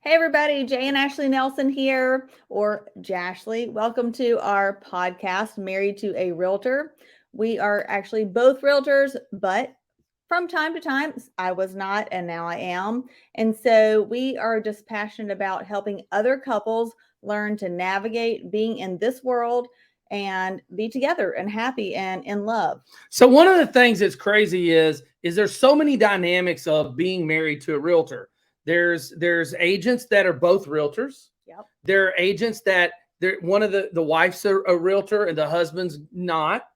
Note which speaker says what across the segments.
Speaker 1: Hey everybody, Jay and Ashley Nelson here, or Jashly. Welcome to our podcast, Married to a Realtor. We are actually both realtors, but from time to time, I was not, and now I am. And so we are just passionate about helping other couples learn to navigate being in this world and be together and happy and in love.
Speaker 2: So one of the things that's crazy is there's so many dynamics of being married to a realtor. There's agents that are both realtors.
Speaker 1: Yep.
Speaker 2: There are agents that one of the wife's a realtor and the husband's not,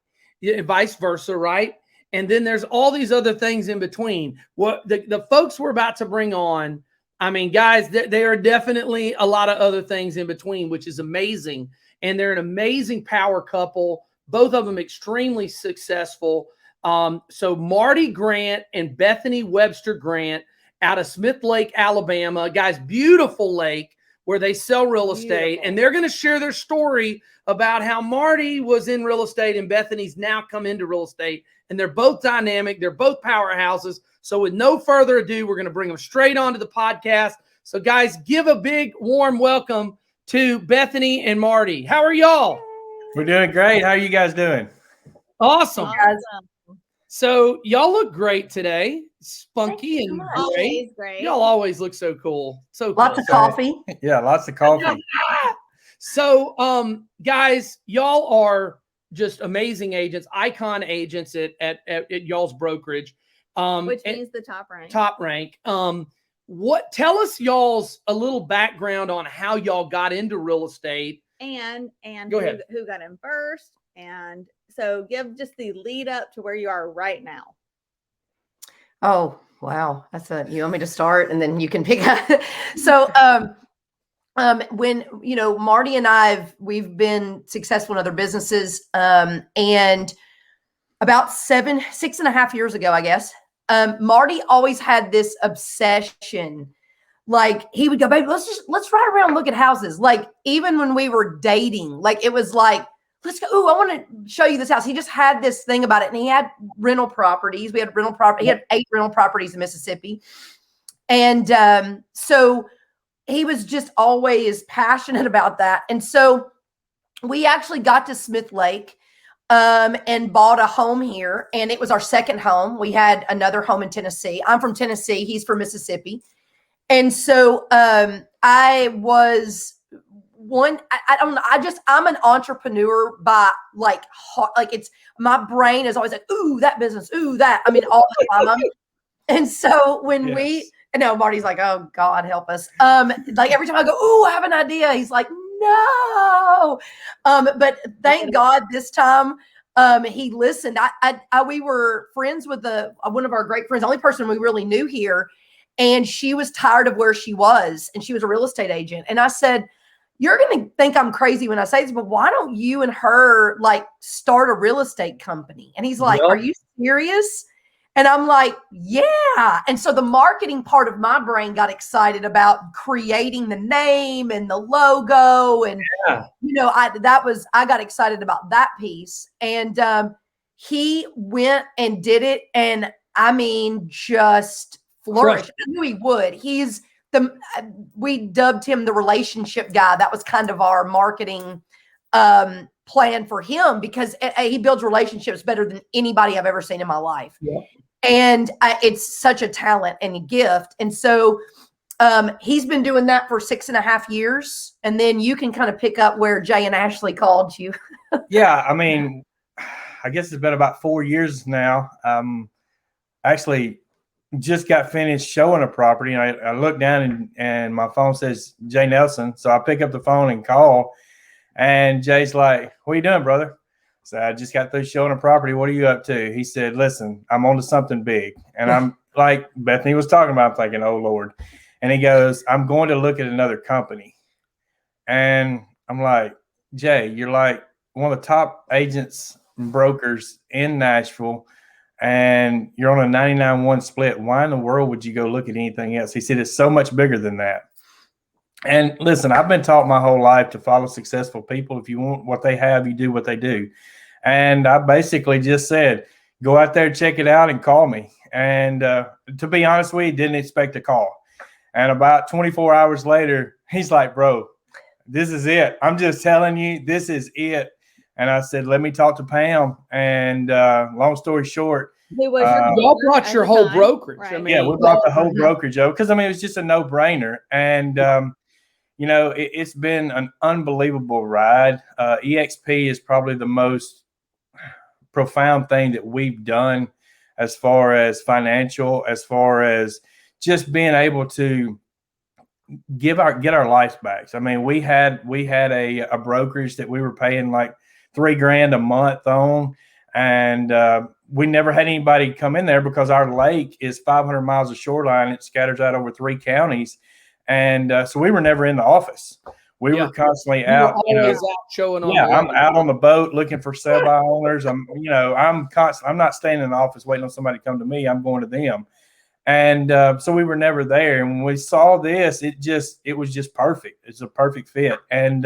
Speaker 2: vice versa, right? And then there's all these other things in between. What the folks we're about to bring on, I mean, guys, there are definitely a lot of other things in between, which is amazing. And they're an amazing power couple, both of them extremely successful. So Marty Grant and Bethany Webster Grant out of Smith Lake, Alabama, guys, beautiful lake where they sell real estate. And they're going to share their story about how Marty was in real estate and Bethany's now come into real estate. And they're both dynamic. They're both powerhouses. So with no further ado, we're going to bring them straight onto the podcast. So guys, give a big warm welcome to Bethany and Marty. How are y'all?
Speaker 3: We're doing great. How are you guys doing?
Speaker 2: Awesome. So y'all look great today. Spunky and great. Y'all always look so cool. So cool.
Speaker 4: Lots of coffee.
Speaker 3: Yeah, lots of coffee.
Speaker 2: So guys, y'all are just amazing agents, icon agents at y'all's brokerage.
Speaker 1: Which means the top rank.
Speaker 2: Top rank. Tell us y'all's a little background on how y'all got into real estate
Speaker 1: and
Speaker 2: Go ahead.
Speaker 1: Who got in first, and so give just the lead up to where you are right now.
Speaker 4: Oh, wow. You want me to start and then you can pick up. So, when, Marty and we've been successful in other businesses. And about 6.5 years ago, I guess, Marty always had this obsession. Like he would go, baby, let's ride around and look at houses. Like even when we were dating, like it was like, let's go. Ooh, I want to show you this house. He just had this thing about it. And he had rental properties. He had 8 rental properties in Mississippi. And so he was just always passionate about that. And so we actually got to Smith Lake and bought a home here. And it was our second home. We had another home in Tennessee. I'm from Tennessee. He's from Mississippi. And so I was I don't know. I'm an entrepreneur by it's my brain is always like, ooh, that business, ooh, that. I mean, all the time. And so when Marty's like, oh God, help us. Like every time I go, ooh, I have an idea. He's like, no. But thank God this time he listened. We were friends with one of our great friends, the only person we really knew here. And she was tired of where she was. And she was a real estate agent. And I said, you're going to think I'm crazy when I say this, but why don't you and her start a real estate company? And he's like, Are you serious? And I'm like, yeah. And so the marketing part of my brain got excited about creating the name and the logo. And, I got excited about that piece. And he went and did it. And I mean, just flourished. I knew he would. We dubbed him the relationship guy. That was kind of our marketing plan for him because he builds relationships better than anybody I've ever seen in my life. Yeah. And it's such a talent and a gift. And so he's been doing that for 6.5 years. And then you can kind of pick up where Jay and Ashley called you.
Speaker 3: Yeah. I mean, I guess it's been about 4 years now. Actually, just got finished showing a property, and I look down and my phone says Jay Nelson. So I pick up the phone and call, and Jay's like, "What are you doing, brother?" So I just got through showing a property. What are you up to? He said, "Listen, I'm on to something big." And I'm like, Bethany was talking about, I'm thinking, "Oh Lord." And he goes, "I'm going to look at another company." And I'm like, "Jay, you're like one of the top agents and brokers in Nashville. And you're on a 99-1 split. Why in the world would you go look at anything else?" He said, "It's so much bigger than that." And listen, I've been taught my whole life to follow successful people. If you want what they have, you do what they do. And I basically just said, go out there, check it out, and call me. And to be honest with you, didn't expect a call. And about 24 hours later, he's like, bro, this is it. I'm just telling you, this is it. And I said, let me talk to Pam. And long story short,
Speaker 1: Who was your
Speaker 2: y'all
Speaker 1: broker
Speaker 2: brought
Speaker 1: at
Speaker 2: your
Speaker 1: the
Speaker 2: whole
Speaker 1: time?
Speaker 2: brokerage. I
Speaker 1: Right.
Speaker 2: mean,
Speaker 3: yeah, we brought the whole brokerage over because, I mean, it was just a no-brainer. And, you know, it's been an unbelievable ride. EXP is probably the most profound thing that we've done as far as financial, as far as just being able to get our life back. I mean, we had a brokerage that we were paying like $3,000 a month on, and we never had anybody come in there because our lake is 500 miles of shoreline. It scatters out over 3 counties, and so we were never in the office. We were constantly out.
Speaker 2: Always out showing on.
Speaker 3: Yeah, I'm out on the boat looking for sell-by owners. I'm not staying in the office waiting on somebody to come to me. I'm going to them. And so we were never there. And when we saw this, it was just perfect. It's a perfect fit. And,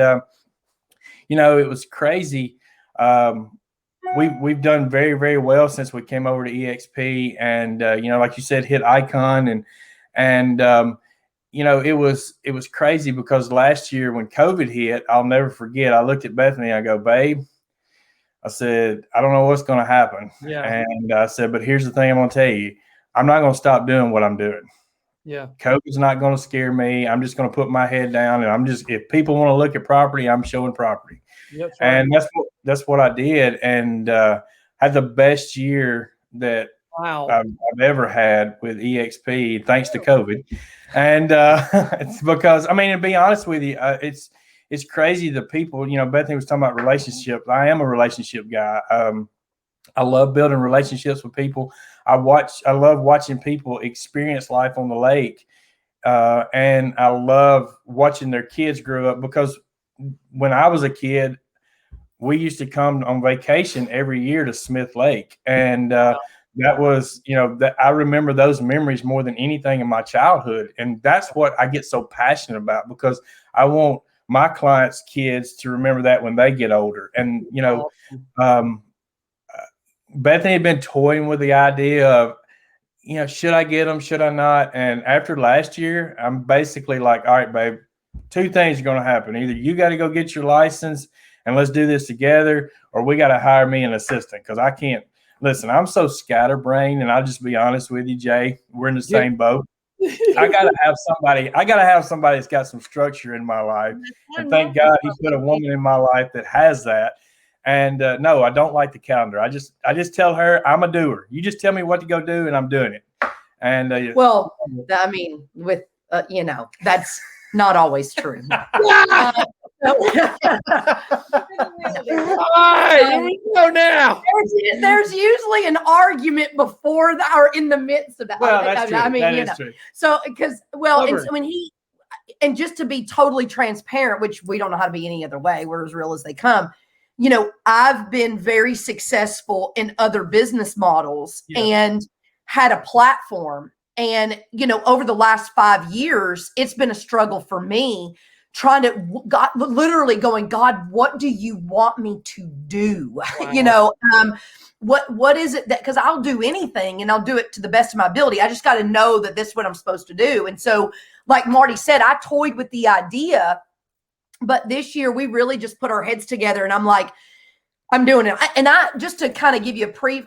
Speaker 3: you know, it was crazy. We've done very, very well since we came over to EXP. And, you know, like you said, hit Icon. And you know, it was crazy because last year when COVID hit, I'll never forget. I looked at Bethany. I go, babe, I said, I don't know what's going to happen.
Speaker 2: Yeah.
Speaker 3: And I said, but here's the thing I'm going to tell you. I'm not going to stop doing what I'm doing.
Speaker 2: Yeah.
Speaker 3: COVID's not going to scare me. I'm just going to put my head down, and if people want to look at property, I'm showing property.
Speaker 2: That's right.
Speaker 3: And that's what I did, and had the best year that I've ever had with EXP, thanks to COVID. And it's because, I mean, to be honest with you, it's crazy. The people, you know, Bethany was talking about relationships. I am a relationship guy. I love building relationships with people. I love watching people experience life on the lake. And I love watching their kids grow up, because when I was a kid, we used to come on vacation every year to Smith Lake. And that was, you know, that I remember those memories more than anything in my childhood. And that's what I get so passionate about, because I want my clients' kids to remember that when they get older. And, you know, Bethany had been toying with the idea of, you know, should I get them? Should I not? And after last year, I'm basically like, all right, babe, 2 things are going to happen. Either you got to go get your license and let's do this together, or we got to hire me an assistant, because I can't. Listen, I'm so scatterbrained, and I'll just be honest with you, Jay. We're in the same boat. I gotta have somebody that's got some structure in my life. And thank God he put a woman in my life that has that. And no, I don't like the calendar. I just tell her I'm a doer. You just tell me what to go do, and I'm doing it. And
Speaker 4: well, I mean, with you know, that's not always true.
Speaker 2: All right, here we go now.
Speaker 4: There's usually an argument before that, or in the midst of that.
Speaker 3: Well, that's true.
Speaker 4: I mean,
Speaker 3: that
Speaker 4: you
Speaker 3: is
Speaker 4: know.
Speaker 3: true.
Speaker 4: So, because, well, and so and just to be totally transparent, which we don't know how to be any other way, we're as real as they come. You know, I've been very successful in other business models and had a platform. And, you know, over the last 5 years, it's been a struggle for me trying to, God, literally going, God, what do you want me to do? Wow. You know, what is it that, because I'll do anything and I'll do it to the best of my ability. I just got to know that this is what I'm supposed to do. And so, like Marty said, I toyed with the idea, but this year we really just put our heads together, and I'm like, I'm doing it. And I just to kind of give you a
Speaker 2: weren't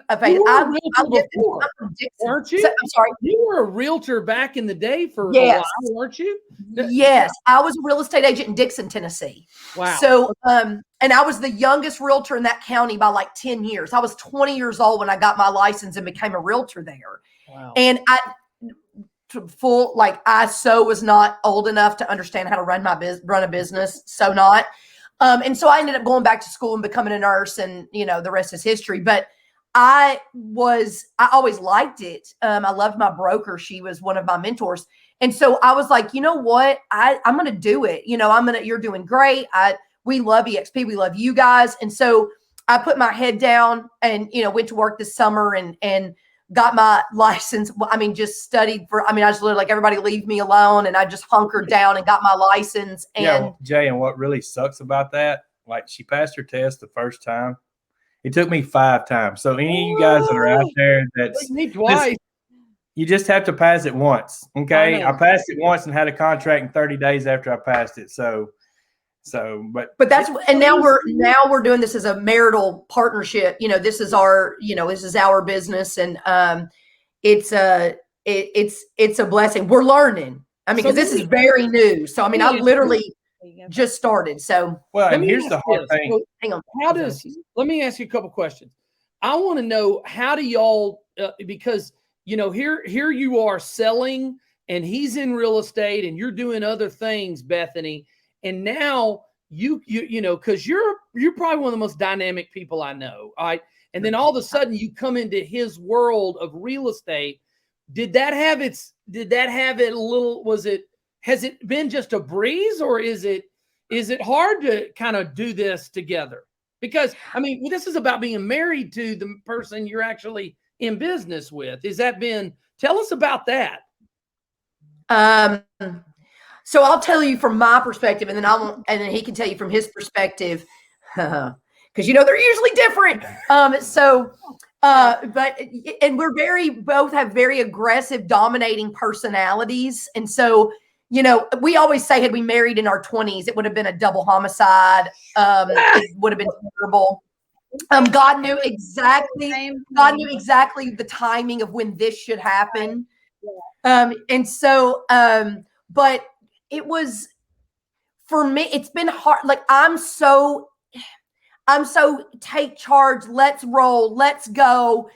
Speaker 2: you?
Speaker 4: I'm sorry.
Speaker 2: You were a realtor back in the day for a while, weren't you?
Speaker 4: Yes, I was a real estate agent in Dixon, Tennessee.
Speaker 2: Wow.
Speaker 4: So, and I was the youngest realtor in that county by like 10 years. I was 20 years old when I got my license and became a realtor there.
Speaker 2: Wow.
Speaker 4: And I was not old enough to understand how to run a business. So not. And so I ended up going back to school and becoming a nurse, and, you know, the rest is history. But I always liked it. I loved my broker. She was one of my mentors. And so I was like, you know what? I'm going to do it. You know, you're doing great. We love EXP. We love you guys. And so I put my head down and, you know, went to work this summer and got my license. I mean, just studied I just literally, like, everybody leave me alone. And I just hunkered down and got my license. And
Speaker 3: Jay, and what really sucks about that, like, she passed her test the first time. It took me 5 times. So any of you guys that are out there, that's
Speaker 2: me twice.
Speaker 3: You just have to pass it once. Okay. I passed it once and had a contract in 30 days after I passed it. But
Speaker 4: that's, and now we're doing this as a marital partnership. This is our business, and it's a blessing. We're learning. I mean, because this is very new. So I mean, I literally just started. So
Speaker 3: and here's the hard thing.
Speaker 2: So,
Speaker 4: hang on.
Speaker 2: Let me ask you a couple questions. I want to know, how do y'all because here you are selling, and he's in real estate, and you're doing other things, Bethany. And now you because you're probably one of the most dynamic people I know. All right. And then all of a sudden you come into his world of real estate. Has it been just a breeze, or is it hard to kind of do this together? Because I mean, this is about being married to the person you're actually in business with. Tell us about that.
Speaker 4: So I'll tell you from my perspective, and then he can tell you from his perspective, because they're usually different. And both have very aggressive, dominating personalities, and so we always say, had we married in our 20s, it would have been a double homicide. It would have been terrible. God knew exactly the timing of when this should happen. But it was, for me, it's been hard. Like, I'm so take charge. Let's roll. Let's go.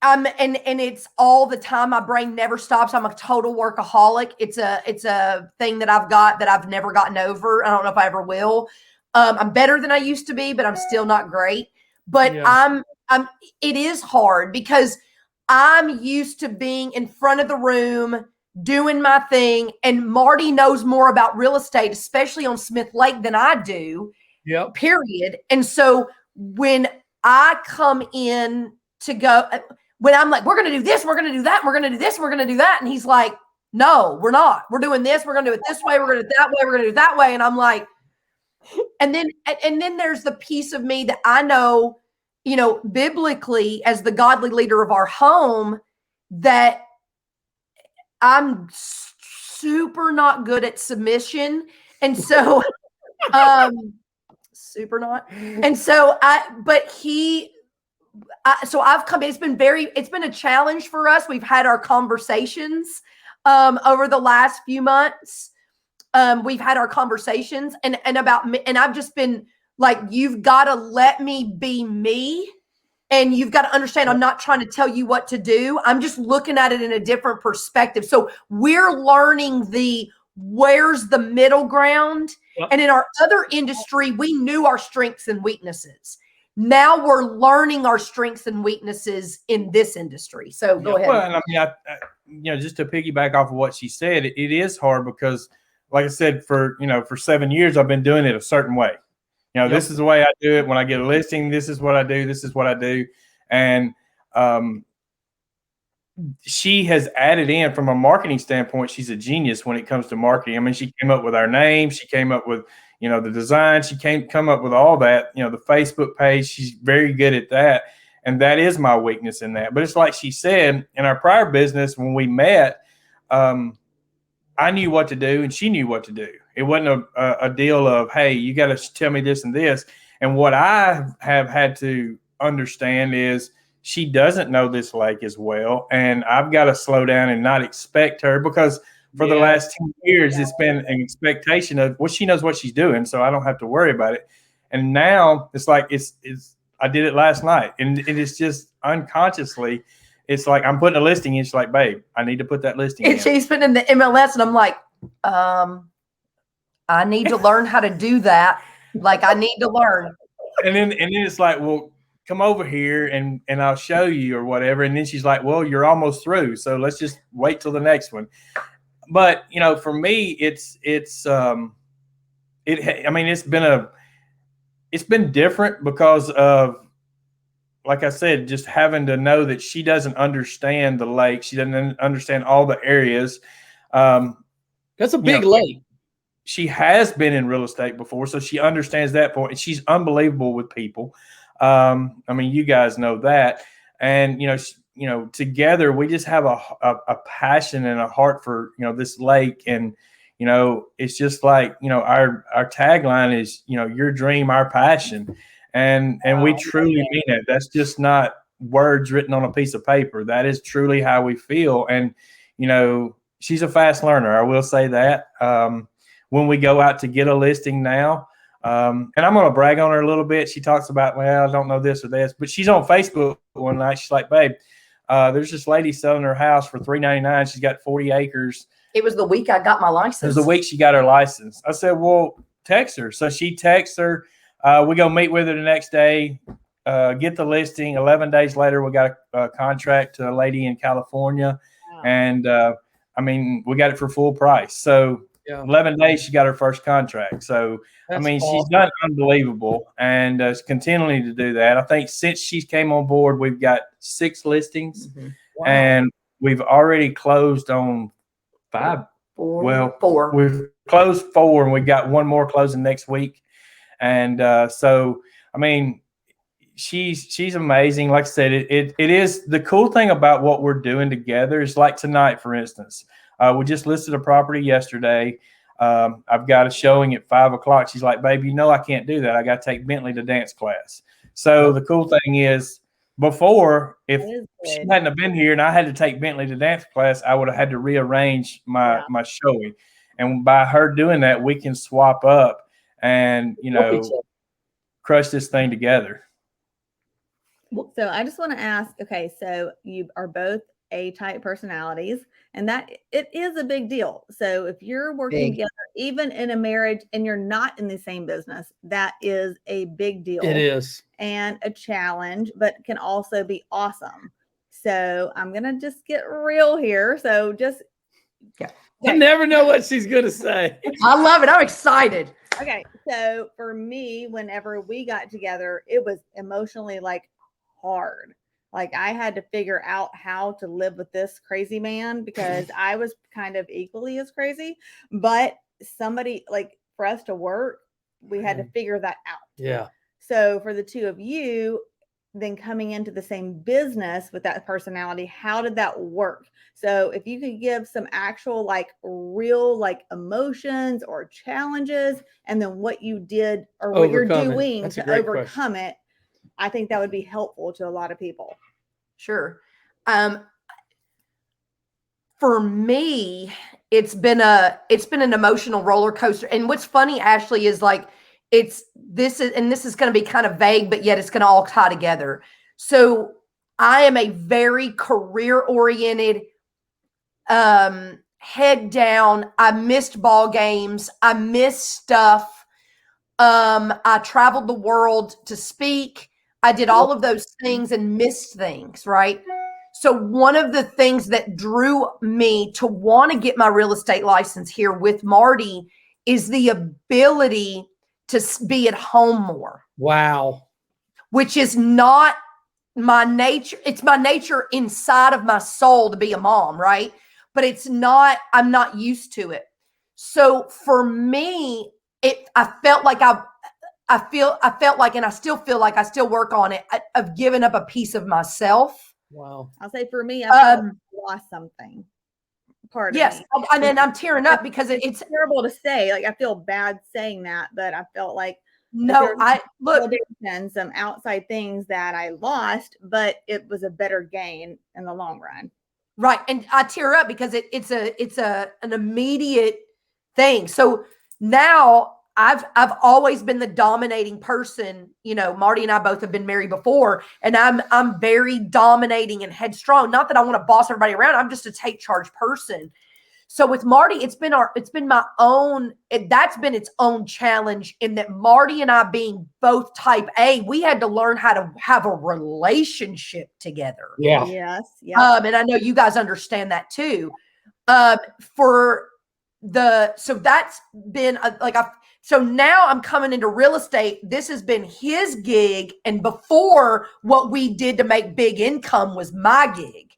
Speaker 4: And it's all the time. My brain never stops. I'm a total workaholic. It's a thing that I've got that I've never gotten over. I don't know if I ever will. I'm better than I used to be, but I'm still not great. But yeah. It is hard because I'm used to being in front of the room, doing my thing. And Marty knows more about real estate, especially on Smith Lake, than I do.
Speaker 2: Yep.
Speaker 4: Period. And so when I come in to go, when I'm like, we're going to do this, we're going to do that, we're going to do this, we're going to do that. And he's like, no, we're not. We're doing this. We're going to do it this way. We're going to do it that way. We're going to do it that way. And I'm like, and then there's the piece of me that I know, biblically, as the godly leader of our home, that I'm super not good at submission. And so, super not. And so I've come, it's been a challenge for us. We've had our conversations, over the last few months. We've had our conversations and about me, and I've just been like, you've got to let me be me. And you've got to understand, I'm not trying to tell you what to do. I'm just looking at it in a different perspective. So we're learning where's the middle ground. Yep. And in our other industry, we knew our strengths and weaknesses. Now we're learning our strengths and weaknesses in this industry. So go ahead.
Speaker 3: Well, and I mean, just to piggyback off of what she said, it is hard because, like I said, for 7 years, I've been doing it a certain way. Yep. This is the way I do it. When I get a listing, this is what I do. This is what I do. And she has added in, from a marketing standpoint, she's a genius when it comes to marketing. I mean, she came up with our name. She came up with, the design. She come up with all that, the Facebook page. She's very good at that. And that is my weakness in that. But it's like she said, in our prior business, when we met, I knew what to do and she knew what to do. It wasn't a deal of, hey, you got to tell me this and this. And what I have had to understand is she doesn't know this lake as well. And I've got to slow down and not expect her, because for the last 10 years, it's been an expectation of, well, she knows what she's doing, so I don't have to worry about it. And now it's like, I did it last night, and it's just unconsciously, it's like I'm putting a listing in. She's like, babe, I need to put that listing in.
Speaker 4: She's putting in the MLS, and I'm like, I need to learn how to do that. Like, I need to learn.
Speaker 3: And then it's like, well, come over here and I'll show you or whatever. And then she's like, well, you're almost through, so let's just wait till the next one. But for me, it's been different because of, like I said, just having to know that she doesn't understand the lake. She doesn't understand all the areas.
Speaker 2: That's a big lake.
Speaker 3: She has been in real estate before, so she understands that point. And she's unbelievable with people. I mean, you guys know that. And, together we just have a passion and a heart for, this lake. And, it's just like, our tagline is, your dream, our passion. And we truly mean it. That's just not words written on a piece of paper. That is truly how we feel. And, she's a fast learner. I will say that. When we go out to get a listing now, and I'm going to brag on her a little bit. She talks about, well, I don't know this or this, but she's on Facebook one night. She's like, babe, there's this lady selling her house for $399. She's got 40 acres.
Speaker 4: It was the week I got my license.
Speaker 3: It was the week she got her license. I said, well, text her. So she texts her. We go meet with her the next day, get the listing. 11 days later, we got a contract to a lady in California.
Speaker 1: Wow.
Speaker 3: And we got it for full price. So 11 days, she got her first contract. So,
Speaker 2: That's
Speaker 3: she's
Speaker 2: awesome.
Speaker 3: done unbelievable and is continuing to do that. I think since she came on board, we've got 6 listings
Speaker 2: Wow.
Speaker 3: and we've already closed on 5.
Speaker 4: Four.
Speaker 3: We've closed 4 and we've got one more closing next week. And she's amazing. Like I said, it is the cool thing about what we're doing together is like tonight, for instance. We just listed a property yesterday. I've got a showing at 5:00. She's like, baby, I can't do that. I got to take Bentley to dance class. So the cool thing is before, if she hadn't have been here and I had to take Bentley to dance class, I would have had to rearrange my showing. And by her doing that, we can swap up and, crush this thing together.
Speaker 1: So I just want to ask, okay, so you are both A-type personalities, and that it is a big deal. So if you're working together, even in a marriage, and you're not in the same business, that is a big deal.
Speaker 2: It is.
Speaker 1: And a challenge, but can also be awesome. So I'm going to just get real here. So just.
Speaker 2: I never know what she's going to say.
Speaker 4: I love it. I'm excited.
Speaker 1: Okay. So for me, whenever we got together, it was emotionally hard. I had to figure out how to live with this crazy man because I was kind of equally as crazy, but somebody for us to work, we had to figure that out.
Speaker 2: Yeah.
Speaker 1: So for the two of you, then coming into the same business with that personality, how did that work? So if you could give some actual real emotions or challenges, and then what you did or what you're doing to overcome it, I think that would be helpful to a lot of people.
Speaker 4: Sure. For me, it's been an emotional roller coaster. And what's funny, Ashley, is this is going to be kind of vague, but yet it's going to all tie together. So I am a very career oriented, head down. I missed ball games. I missed stuff. I traveled the world to speak. I did all of those things and missed things, right? So one of the things that drew me to want to get my real estate license here with Marty is the ability to be at home more.
Speaker 2: Wow.
Speaker 4: Which is not my nature. It's my nature inside of my soul to be a mom, right? But I'm not used to it. So for me, I felt like, and I still feel like I still work on it. I've given up a piece of myself.
Speaker 2: Wow.
Speaker 1: I'll say for me, I felt like I lost something.
Speaker 4: Yes. And then I'm tearing up because it's
Speaker 1: terrible to say. I feel bad saying that, but I felt like and some outside things that I lost, but it was a better gain in the long run.
Speaker 4: Right. And I tear up because it's an immediate thing. So now I've always been the dominating person. Marty and I both have been married before, and I'm very dominating and headstrong. Not that I want to boss everybody around. I'm just a take charge person. So with Marty, that's been its own challenge in that Marty and I being both type A, we had to learn how to have a relationship together.
Speaker 2: Yeah.
Speaker 1: Yes. Yeah.
Speaker 4: And I know you guys understand that too. So that's been so now I'm coming into real estate. This has been his gig. And before, what we did to make big income was my gig.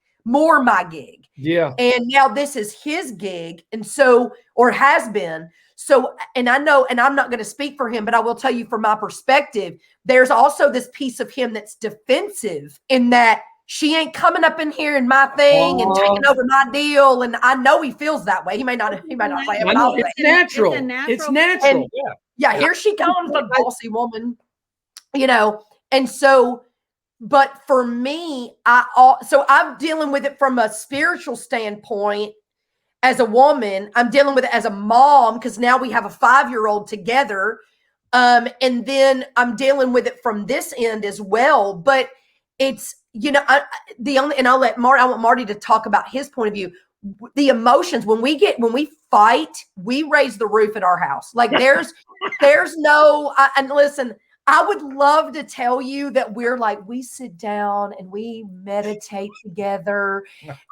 Speaker 2: Yeah.
Speaker 4: And now this is his gig. And so, or has been. So, and I know, and I'm not going to speak for him, but I will tell you from my perspective, there's also this piece of him that's defensive in that she ain't coming up in here in my thing and taking over my deal. And I know he feels that way. He may not play it, but I'll
Speaker 2: it's natural. It's natural.
Speaker 4: And, yeah, here she comes, the bossy woman, And so, but for me, so I'm dealing with it from a spiritual standpoint. As a woman, I'm dealing with it as a mom because now we have a 5-year-old together. And then I'm dealing with it from this end as well. But it's, and I want Marty to talk about his point of view. The emotions, when we fight, we raise the roof at our house. Like there's no, and listen, I would love to tell you that we sit down and we meditate together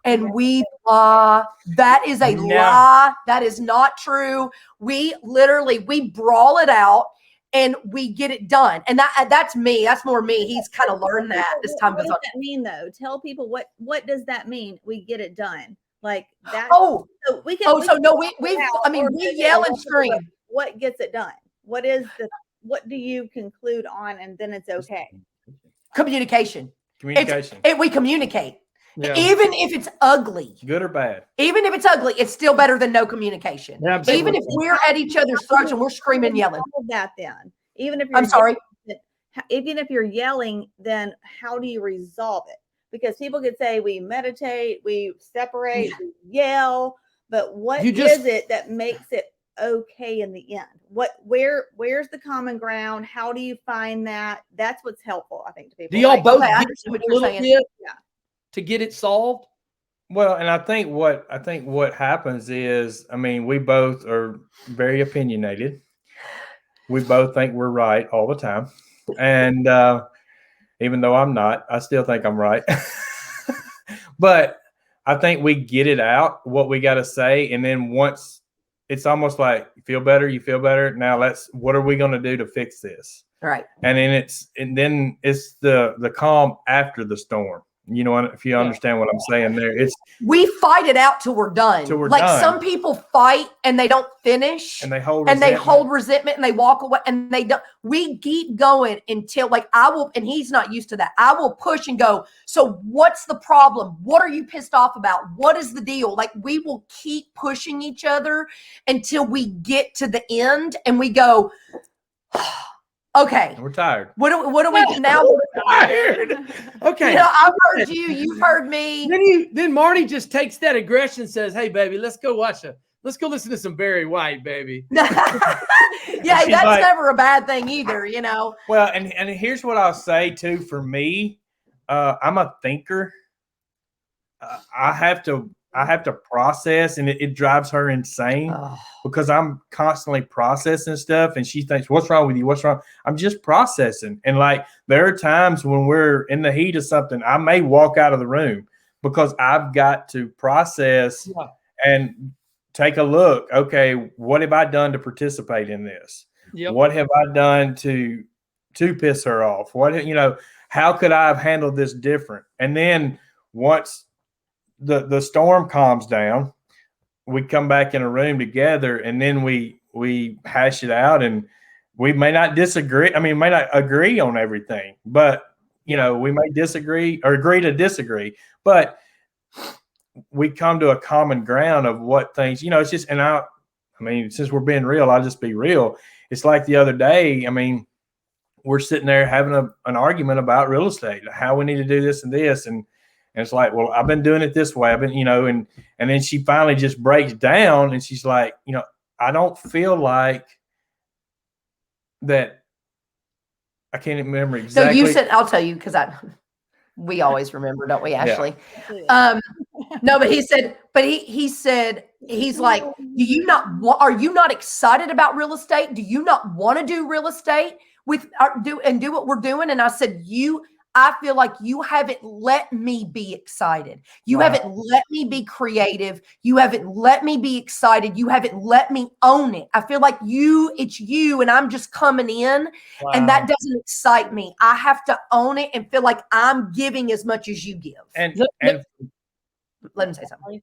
Speaker 4: and we lie. That is a lie. That is not true. We brawl it out and we get it done. And that's me. That's more me. He's kind of learned that as time goes on.
Speaker 1: What does that mean though? Tell people what does that mean? We get it done. Like that.
Speaker 4: So we yell and scream.
Speaker 1: What gets it done? What do you conclude on, and then it's okay?
Speaker 4: Communication. We communicate.
Speaker 2: Yeah.
Speaker 4: Even if it's ugly.
Speaker 3: Good or bad.
Speaker 4: Even if it's ugly, it's still better than no communication.
Speaker 2: Yeah,
Speaker 4: even if we're at each other's throats and we're screaming and yelling.
Speaker 1: That then. Even if you're yelling, then how do you resolve it? Because people could say we meditate, we separate, we yell, but what is it that makes it okay in the end? Where's the common ground? How do you find that? That's what's helpful, I think, to people.
Speaker 2: Do y'all both
Speaker 4: I understand what you're saying.
Speaker 2: To get it solved?
Speaker 3: Well, and I think what happens is, we both are very opinionated. We both think we're right all the time. And even though I'm not, I still think I'm right. But I think we get it out, what we got to say. And then once it's almost like, you feel better. Now what are we going to do to fix this?
Speaker 4: Right.
Speaker 3: And then it's the calm after the storm. If you understand what I'm saying there,
Speaker 4: we fight it out till we're done. Some people fight and they don't finish
Speaker 3: and they hold
Speaker 4: resentment and they walk away and they don't. We keep going until I will, and he's not used to that. I will push and go. So what's the problem? What are you pissed off about? What is the deal? We will keep pushing each other until we get to the end and we go, okay,
Speaker 3: we're tired.
Speaker 4: What do we now?
Speaker 2: We're tired. Okay.
Speaker 4: I've heard you. You've heard me.
Speaker 2: Then Marty just takes that aggression and says, "Hey, baby, let's go listen to some Barry White, baby."
Speaker 4: That's never a bad thing either,
Speaker 3: Well, and here's what I'll say too. For me, I'm a thinker. I have to process, and it drives her insane because I'm constantly processing stuff, and she thinks, "What's wrong with you? What's wrong?" I'm just processing, and there are times when we're in the heat of something, I may walk out of the room because I've got to process and take a look. Okay, what have I done to participate in this? Yep. What have I done to piss her off? How could I have handled this different? And then once the storm calms down, we come back in a room together, and then we hash it out, and we may not disagree. May not agree on everything, but we may disagree or agree to disagree, but we come to a common ground of what things, it's just, and since we're being real, I'll just be real. It's like the other day, we're sitting there having an argument about real estate, how we need to do this and this. And it's like, well, I've been doing it this way. I've been, and then she finally just breaks down and she's like, I don't feel like that. I can't remember exactly.
Speaker 4: So you said, I'll tell you, because we always remember, don't we, Ashley? Yeah. No, but he said, he's like, are you not excited about real estate? Do you not want to do real estate do what we're doing? And I said, I feel like you haven't let me be excited. You haven't let me be creative. You haven't let me be excited. You haven't let me own it. I feel like it's you, and I'm just coming in, and that doesn't excite me. I have to own it and feel like I'm giving as much as you give.
Speaker 3: And
Speaker 4: let him say something.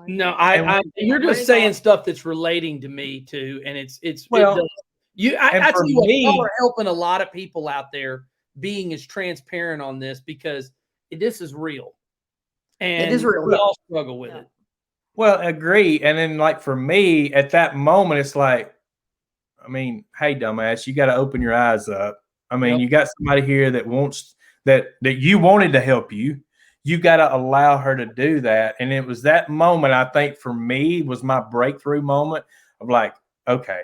Speaker 2: No, you're just saying stuff that's relating to me too, and I tell you what, y'all are helping a lot of people out there being as transparent on this, because this is real. And
Speaker 4: It is real.
Speaker 2: we all struggle with it.
Speaker 3: Well, agree. And then, like, for me at that moment, it's like, I mean, hey, dumbass, you got to open your eyes up. I mean,
Speaker 2: Yep.
Speaker 3: you got somebody here that wants that you wanted to help you. You got to allow her to do that. And it was that moment, I think, for me, was my breakthrough moment of like, okay.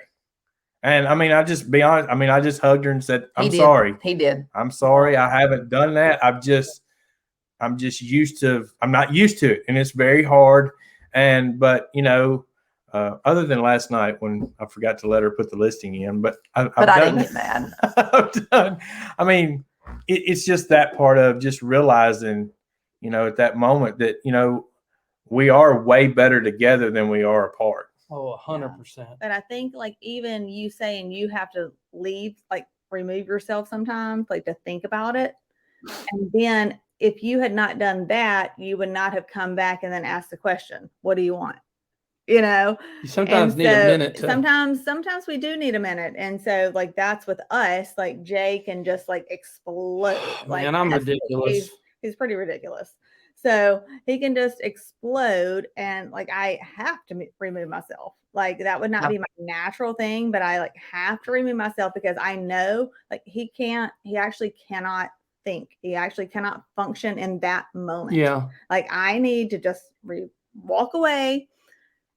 Speaker 3: And I mean, I just be honest. I mean, I just hugged her and said, I'm sorry.
Speaker 4: He did.
Speaker 3: I'm sorry. I haven't done that. I'm just used to, I'm not used to it. And it's very hard. But you know, other than last night when I forgot to let her put the listing in, but I
Speaker 4: didn't get mad.
Speaker 3: I've done. I mean, it's just that part of just realizing, you know, at that moment that, you know, we are way better together than we are apart.
Speaker 2: Oh, 100%.
Speaker 1: But I think like even you saying you have to leave, like remove yourself sometimes, like to think about it. And then if you had not done that, you would not have come back and then asked the question, what do you want? You know,
Speaker 2: You sometimes need a minute to.
Speaker 1: Sometimes we do need a minute. And so like, that's with us, like Jay can just like explode. Like,
Speaker 2: Man, I'm ridiculous.
Speaker 1: He's pretty ridiculous. So he can just explode. And like, I have to remove myself. Like that would not be my natural thing, but I like have to remove myself because I know like he actually cannot think. He actually cannot function in that moment.
Speaker 2: Yeah.
Speaker 1: Like I need to just walk away.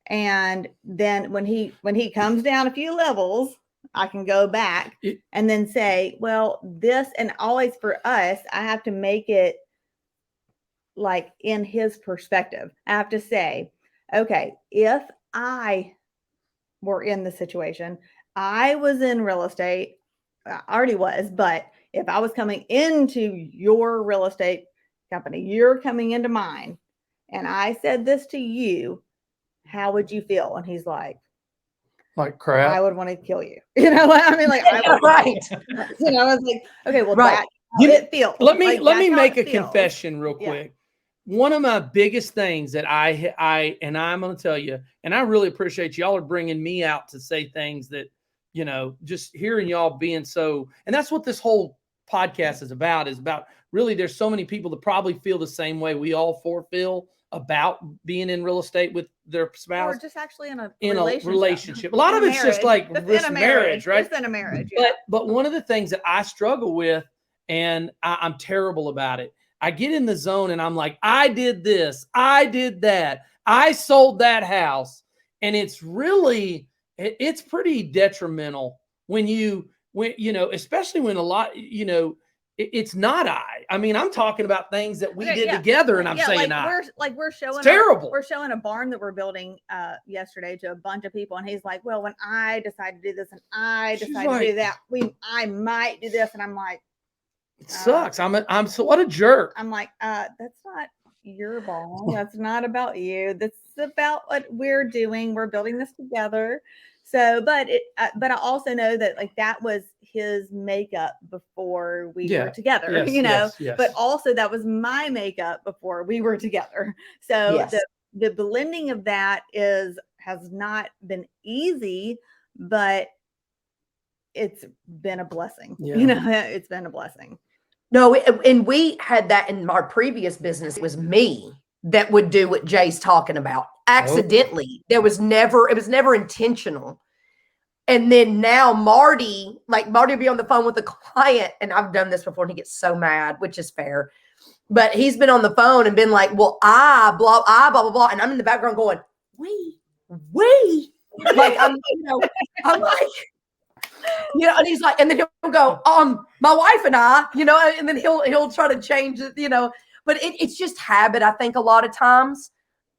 Speaker 1: And then when he comes down a few levels, I can go back and then say, well, this, and always for us, I have to make it like in his perspective. I have to say, okay, if I were in the situation, I was in real estate, I already was, but if I was coming into your real estate company, you're coming into mine, and I said this to you, how would you feel? And he's like
Speaker 2: crap.
Speaker 1: I would want to kill you. You know, I mean, like,
Speaker 4: right.
Speaker 1: You know, I was like, okay, well,
Speaker 4: right.
Speaker 1: It feels.
Speaker 2: Let me make a
Speaker 1: feels.
Speaker 2: confession real quick. One of my biggest things that and I'm going to tell you, and I really appreciate y'all are bringing me out to say things that, you know, just hearing y'all being so, and that's what this whole podcast is about really, there's so many people that probably feel the same way we all feel about being in real estate with their spouse.
Speaker 1: Or just actually in a
Speaker 2: relationship. A lot of it's just like this marriage, right?
Speaker 1: Just in a marriage. Yeah.
Speaker 2: But one of the things that I struggle with, and I'm terrible about it, I get in the zone and I'm like, I did this, I did that, I sold that house. And it's really, it's pretty detrimental when you know, especially when a lot, you know, it's not I mean, I'm talking about things that we did together, and I'm saying
Speaker 1: we're showing
Speaker 2: it's terrible.
Speaker 1: We're showing a barn that we're building yesterday to a bunch of people, and he's like, well, when I decide to do this and I decide to do that, I might do this, and I'm like,
Speaker 2: it sucks. I'm so what a jerk.
Speaker 1: I'm like, that's not your barn. That's not about you. That's about what we're doing. We're building this together. So, but I also know that like that was his makeup before we were together, you know, but also that was my makeup before we were together. So the blending of that has not been easy, but it's been a blessing. You know, it's been a blessing.
Speaker 4: No, and we had that in our previous business. It was me that would do what Jay's talking about accidentally. It was never intentional. And then now Marty will be on the phone with the client, and I've done this before, and he gets so mad, which is fair. But he's been on the phone and been like, well, blah, blah, blah. And I'm in the background going, we. Like, I'm like, you know, and he's like, and then he'll go, my wife and I, you know, and then he'll try to change it, you know, but it's just habit, I think, a lot of times.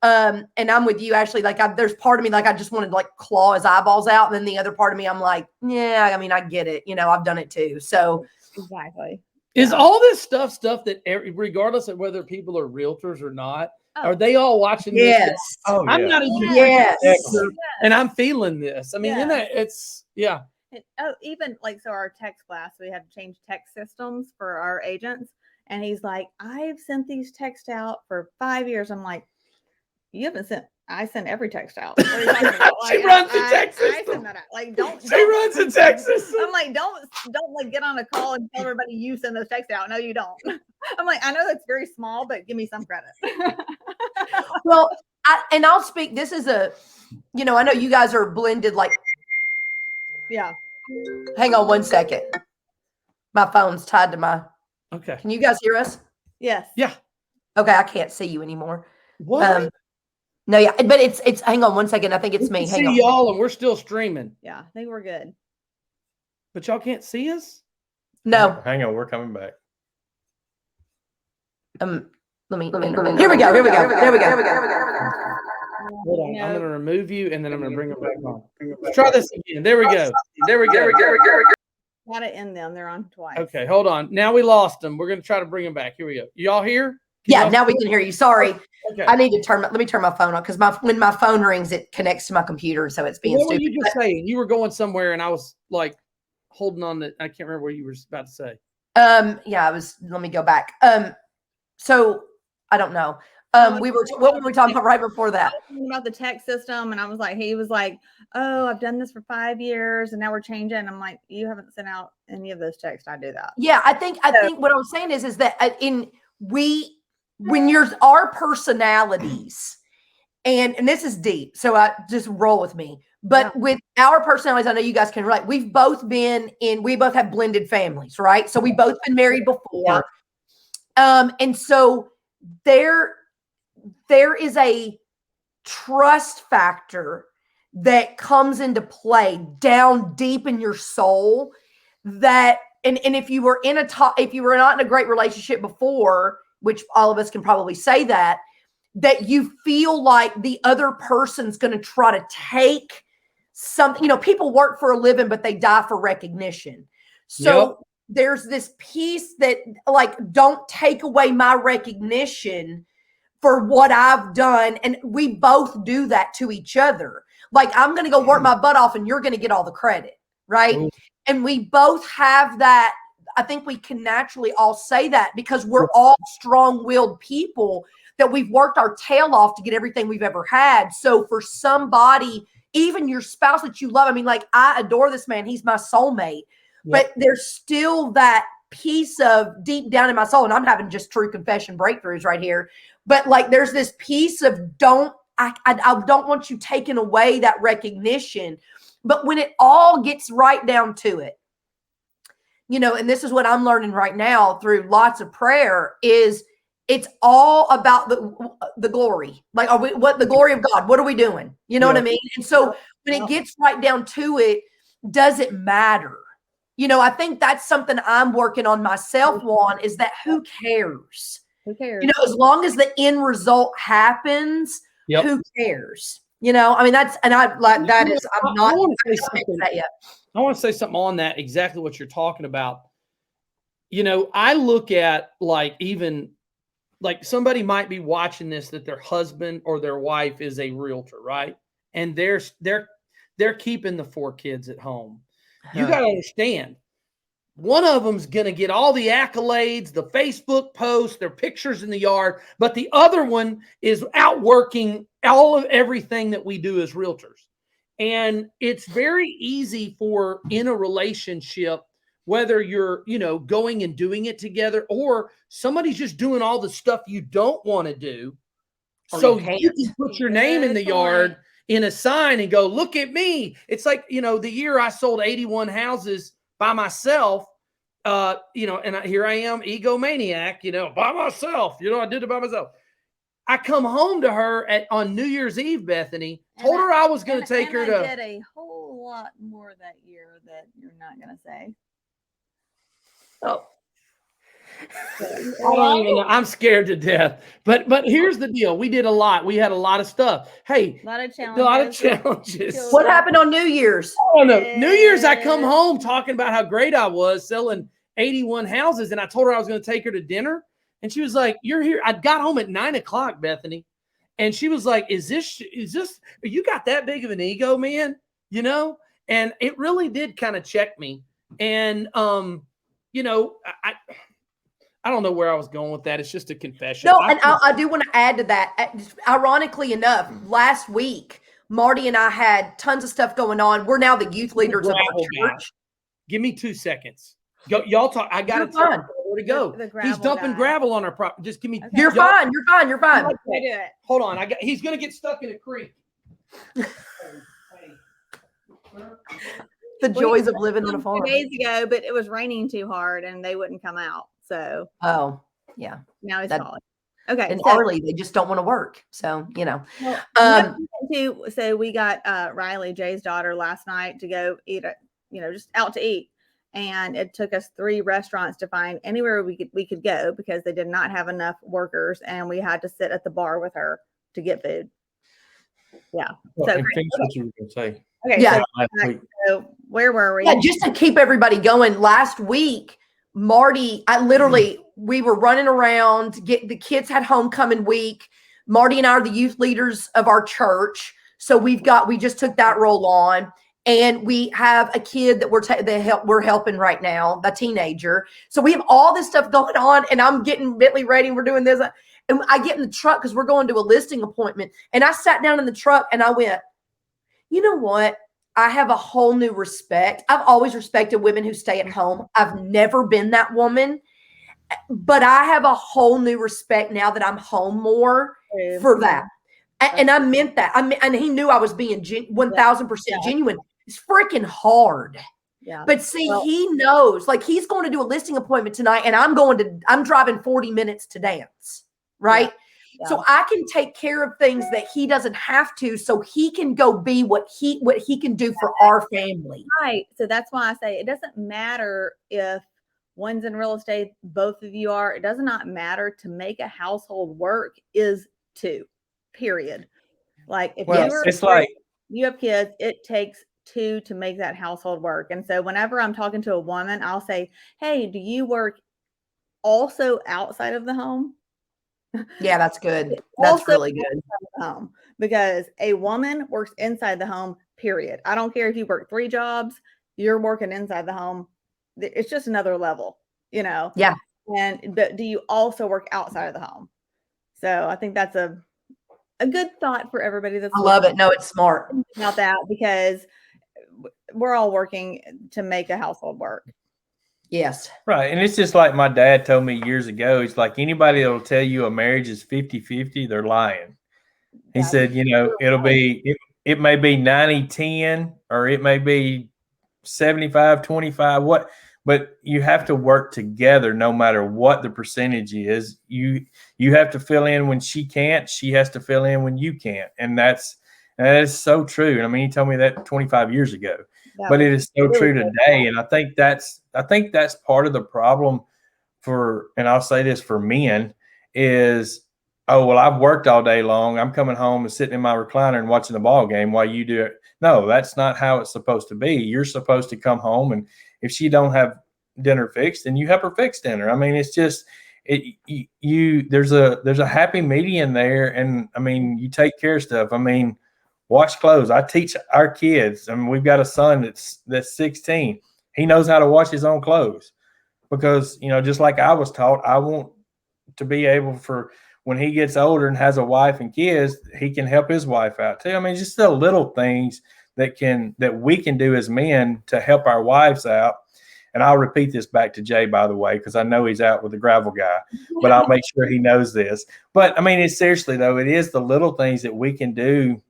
Speaker 4: And I'm with you, Ashley. Like, there's part of me, like, I just wanted to like claw his eyeballs out. And then the other part of me, I'm like, yeah, I mean, I get it. You know, I've done it too. So
Speaker 1: exactly.
Speaker 2: Is all this stuff that regardless of whether people are realtors or not, are they all watching this?
Speaker 4: Yes.
Speaker 3: Oh,
Speaker 2: I'm not even and I'm feeling this. I mean, it's
Speaker 1: even like, so our text class, we had to change text systems for our agents. And he's like, I've sent these texts out for 5 years. I'm like, you haven't sent I send every text out. What are you talking about?
Speaker 2: She runs the text
Speaker 1: I
Speaker 2: system.
Speaker 1: send that out. Like, don't.
Speaker 2: She runs the text system.
Speaker 1: I'm like, don't like get on a call and tell everybody you send those texts out. No, you don't. I'm like, I know that's very small, but give me some credit.
Speaker 4: Well, I'll speak. This is I know you guys are blended. Like,
Speaker 1: Yeah.
Speaker 4: hang on one second. My phone's tied to my.
Speaker 2: Okay.
Speaker 4: Can you guys hear us?
Speaker 1: Yes.
Speaker 2: Yeah.
Speaker 4: Okay, I can't see you anymore.
Speaker 2: What?
Speaker 4: No, yeah, but it's. Hang on one second. I think it's
Speaker 2: We
Speaker 4: me.
Speaker 2: can
Speaker 4: Hang
Speaker 2: see
Speaker 4: on.
Speaker 2: y'all, and we're still streaming,
Speaker 1: Yeah. I think we're good.
Speaker 2: but y'all can't see us.
Speaker 4: No.
Speaker 3: Hang on, we're coming back.
Speaker 4: Let me. Here we go. There we go.
Speaker 2: Hold on. I'm going to remove you, and then I'm going to bring them back on. Let's try this again. There we go. There we go.
Speaker 1: Gotta end them. They're on twice.
Speaker 2: Okay, hold on. Now we lost them. We're going to try to bring them back. Here we go. Y'all here?
Speaker 4: Yeah, now we can hear you. Sorry.
Speaker 2: Okay.
Speaker 4: I need to let me turn my phone on because when my phone rings, it connects to my computer, so it's being
Speaker 2: What were
Speaker 4: stupid.
Speaker 2: you just saying? You were going somewhere, and I was like holding on to. I can't remember what you were about to say.
Speaker 4: Yeah, I was. Let me go back. So I don't know. What were we talking about right before that?
Speaker 1: I was talking about the text system, and I was like, he was like, "Oh, I've done this for 5 years, and now we're changing." I'm like, "You haven't sent out any of those texts. I do that."
Speaker 4: Yeah, I think what I was saying is that when you're our personalities, and this is deep, so I just roll with me. But with our personalities, I know you guys can relate. We both have blended families, right? So we both been married before. And so there is a trust factor that comes into play down deep in your soul that, and if you were if you were not in a great relationship before, which all of us can probably say that you feel like the other person's going to try to take something. People work for a living, but they die for recognition. So there's this piece that, like, don't take away my recognition for what I've done. And we both do that to each other. Like, I'm going to go work my butt off and you're going to get all the credit. Right. Ooh. And we both have that. I think we can naturally all say that because we're all strong-willed people that we've worked our tail off to get everything we've ever had. So for somebody, even your spouse that you love, I mean, like, I adore this man. He's my soulmate. But there's still that piece of deep down in my soul, and I'm having just true confession breakthroughs right here. But like, there's this piece of I don't want you taking away that recognition. But when it all gets right down to it, and this is what I'm learning right now through lots of prayer, is it's all about the glory. Like, the glory of God? What are we doing? You know what I mean? And so when it gets right down to it, does it matter? I think that's something I'm working on myself on, is that who cares?
Speaker 1: Who cares?
Speaker 4: As long as the end result happens, who cares? I mean, I'm not that yet.
Speaker 2: I want to say something on that, exactly what you're talking about. I look at, like, even like somebody might be watching this, that their husband or their wife is a realtor, right? And they're keeping the 4 kids at home. You got to understand, one of them's going to get all the accolades, the Facebook posts, their pictures in the yard, but the other one is out working all of everything that we do as realtors. And it's very easy for, in a relationship, whether you're, going and doing it together, or somebody's just doing all the stuff you don't want to do. So you can put your name in the yard in a sign and go, look at me. It's like, the year I sold 81 houses by myself, and here I am, egomaniac, by myself, I did it by myself. I come home to her on New Year's Eve, Bethany, told her I was going to take her to.
Speaker 1: I did a whole lot more that year that you're not going to say.
Speaker 4: Oh.
Speaker 2: I don't even know. I'm scared to death. But here's the deal. We did a lot. We had a lot of stuff. Hey,
Speaker 1: a lot of challenges.
Speaker 4: What happened on New Year's?
Speaker 2: Oh, no. New Year's, I come home talking about how great I was selling 81 houses. And I told her I was going to take her to dinner. And she was like, you're here. I got home at 9:00, Bethany. And she was like, is this, you got that big of an ego, man? And it really did kind of check me. And, I don't know where I was going with that. It's just a confession.
Speaker 4: No, and I do want to add to that. Ironically enough, last week, Marty and I had tons of stuff going on. We're now the youth leaders of our
Speaker 2: Gravel guy.
Speaker 4: church.
Speaker 2: Give me 2 seconds. Y'all talk. I got to tell you where to go.
Speaker 1: The
Speaker 2: He's
Speaker 1: gravel
Speaker 2: dumping
Speaker 1: guy.
Speaker 2: gravel on our property. Just give me.
Speaker 1: Okay.
Speaker 4: You're fine. You're fine. You're fine.
Speaker 1: Okay, do it.
Speaker 2: Hold on. He's going to get stuck in a creek.
Speaker 4: The joys of living on a
Speaker 1: 2
Speaker 4: farm.
Speaker 1: days ago, but it was raining too hard and they wouldn't come out. So
Speaker 4: Oh, yeah.
Speaker 1: now he's
Speaker 4: That-
Speaker 1: calling. Okay.
Speaker 4: And
Speaker 1: so-
Speaker 4: Arlie, they just don't want to work. So,
Speaker 1: Well, so we got Riley, Jay's daughter, last night to go eat, just out to eat. And it took us 3 restaurants to find anywhere we could go because they did not have enough workers, and we had to sit at the bar with her to get food. Yeah.
Speaker 3: Well,
Speaker 1: So-
Speaker 3: and finish what you were going to say.
Speaker 1: Okay.
Speaker 4: Yeah.
Speaker 3: Last week.
Speaker 1: So where were we?
Speaker 4: yeah, just to keep everybody going, last week, Marty, we were running around, the kids had homecoming week. Marty and I are the youth leaders of our church. So we just took that role on. And we have a kid that we're helping right now, a teenager. So we have all this stuff going on, and I'm getting Bentley ready. And we're doing this, and I get in the truck because we're going to a listing appointment. And I sat down in the truck and I went, you know what? I have a whole new respect. I've always respected women who stay at home. I've never been that woman, but I have a whole new respect now that I'm home more for that. And I meant that. And he knew I was being 1000% genuine. It's freaking hard.
Speaker 1: Yeah.
Speaker 4: But see, he knows, like, he's going to do a listing appointment tonight, and I'm driving 40 minutes to dance. Right.
Speaker 1: Yeah.
Speaker 4: So I can take care of things that he doesn't have to, so he can go be what he can do for our family.
Speaker 1: Right. So that's why I say it doesn't matter if one's in real estate, both of you are. It does not matter. To make a household work is 2, period. Like if you have kids, it takes 2 to make that household work. And so whenever I'm talking to a woman, I'll say, hey, do you work also outside of the home?
Speaker 4: Yeah, that's good. That's really good.
Speaker 1: Home, because a woman works inside the home, period. I don't care if you work 3 jobs, you're working inside the home. It's just another level, Yeah. But do you also work outside of the home? So I think that's a good thought for everybody. I
Speaker 4: love it. No, it's smart
Speaker 1: about that, because we're all working to make a household work.
Speaker 4: Yes.
Speaker 3: Right. And it's just like my dad told me years ago. He's like, anybody that'll tell you a marriage is 50-50, they're lying. He said, it'll be, it may be 90-10, or it may be 75-25, but you have to work together no matter what the percentage is. You have to fill in when she can't, she has to fill in when you can't. And that is so true. I mean, he told me that 25 years ago. But it is so true today. And I think that's part of the problem and I'll say this for men is, oh, well, I've worked all day long. I'm coming home and sitting in my recliner and watching the ball game while you do it. No, that's not how it's supposed to be. You're supposed to come home, and if she don't have dinner fixed, then you help her fix dinner. I mean, it's just, there's a happy median there. And I mean, you take care of stuff. I mean, wash clothes. I teach our kids. I mean, we've got a son that's 16. He knows how to wash his own clothes because, just like I was taught, I want to be able for when he gets older and has a wife and kids, he can help his wife out too. I mean, just the little things that we can do as men to help our wives out. And I'll repeat this back to Jay, by the way, because I know he's out with the gravel guy, but I'll make sure he knows this. But I mean, it's seriously though, it is the little things that we can do.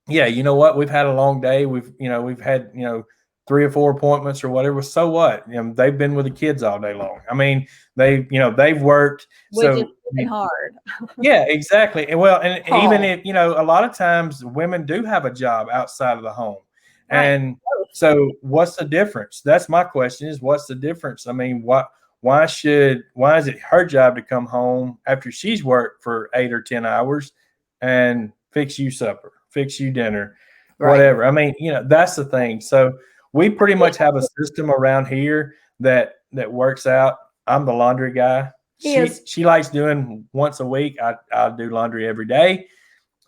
Speaker 3: Yeah, you know what? We've had a long day. We've had 3 or 4 appointments or whatever. So what? They've been with the kids all day long. I mean, they've worked.
Speaker 1: Which is hard.
Speaker 3: Yeah, exactly. And even if a lot of times women do have a job outside of the home,
Speaker 1: right.
Speaker 3: And so what's the difference? That's my question: is what's the difference? I mean, why is it her job to come home after she's worked for 8 or 10 hours and fix you supper, fix you dinner, whatever. I mean, that's the thing. So we pretty much have a system around here that works out. I'm the laundry guy. She likes doing once a week. I do laundry every day.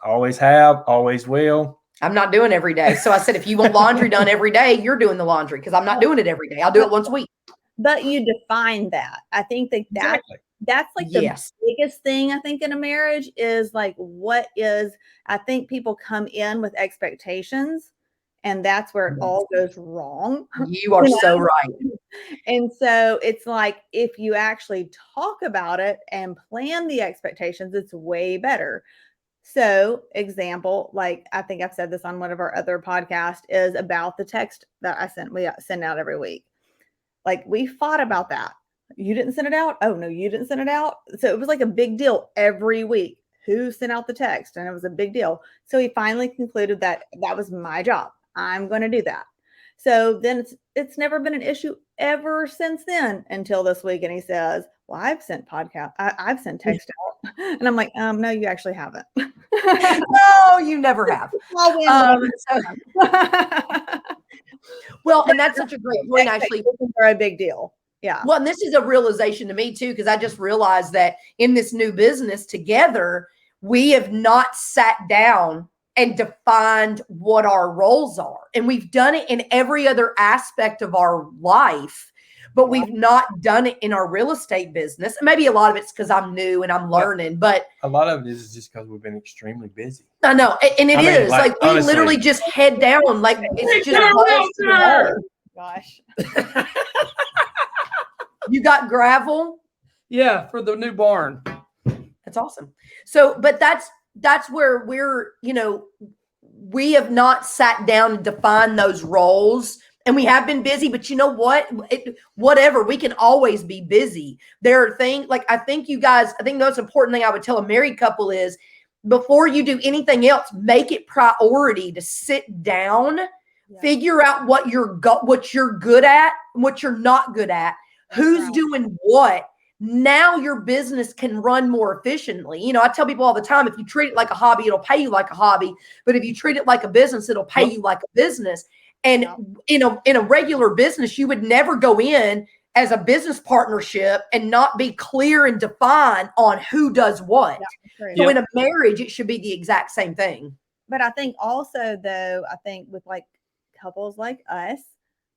Speaker 3: Always have, always will.
Speaker 4: I'm not doing every day. So I said, if you want laundry done every day, you're doing the laundry because I'm not doing it every day. I'll do it once a week.
Speaker 1: but you define that. I think that
Speaker 3: Exactly.
Speaker 1: that's like
Speaker 4: Yes.
Speaker 1: the biggest thing I think in a marriage is like, I think people come in with expectations, and that's where it all goes wrong.
Speaker 4: You are
Speaker 1: You know?
Speaker 4: so right.
Speaker 1: And so it's like, if you actually talk about it and plan the expectations, it's way better. So, example, like I think I've said this on one of our other podcasts, is about the text that we send out every week. Like, we fought about that. You didn't send it out. Oh no, you didn't send it out. So it was like a big deal every week. Who sent out the text? And it was a big deal. So he finally concluded that that was my job. I'm going to do that. So then it's never been an issue ever since then until this week. And he says, "Well, I've sent I've sent text out," and I'm like, "No, you actually haven't."
Speaker 4: No, you never have.
Speaker 1: I'll win
Speaker 4: So, well, and that's such a great point, actually.
Speaker 1: Expectations are a big deal. Yeah.
Speaker 4: Well, and this is a realization to me too, because I just realized that in this new business together, we have not sat down and defined what our roles are. And we've done it in every other aspect of our life, but we've not done it in our real estate business. And maybe a lot of it's because I'm new and I'm learning, but
Speaker 3: A lot of it is just because we've been extremely busy.
Speaker 4: I know. And
Speaker 3: I mean,
Speaker 4: is
Speaker 3: like,
Speaker 4: we
Speaker 3: honestly.
Speaker 4: literally just head down, like it's just balls to the wall.
Speaker 1: Gosh.
Speaker 4: You got gravel.
Speaker 2: Yeah, for the new barn.
Speaker 4: That's awesome. So, but that's where we're, we have not sat down and defined those roles, and we have been busy, but you know what? Whatever, we can always be busy. There are things like, I think the most important thing I would tell a married couple is, before you do anything else, make it priority to sit down, figure out what you're good at, what you're not good at, who's doing what. Now your business can run more efficiently. I tell people all the time, if you treat it like a hobby, it'll pay you like a hobby. But if you treat it like a business, it'll pay you like a business. And in a regular business, you would never go in as a business partnership and not be clear and defined on who does what. So in a marriage, it should be the exact same thing.
Speaker 1: But I think also, though, with like couples like us,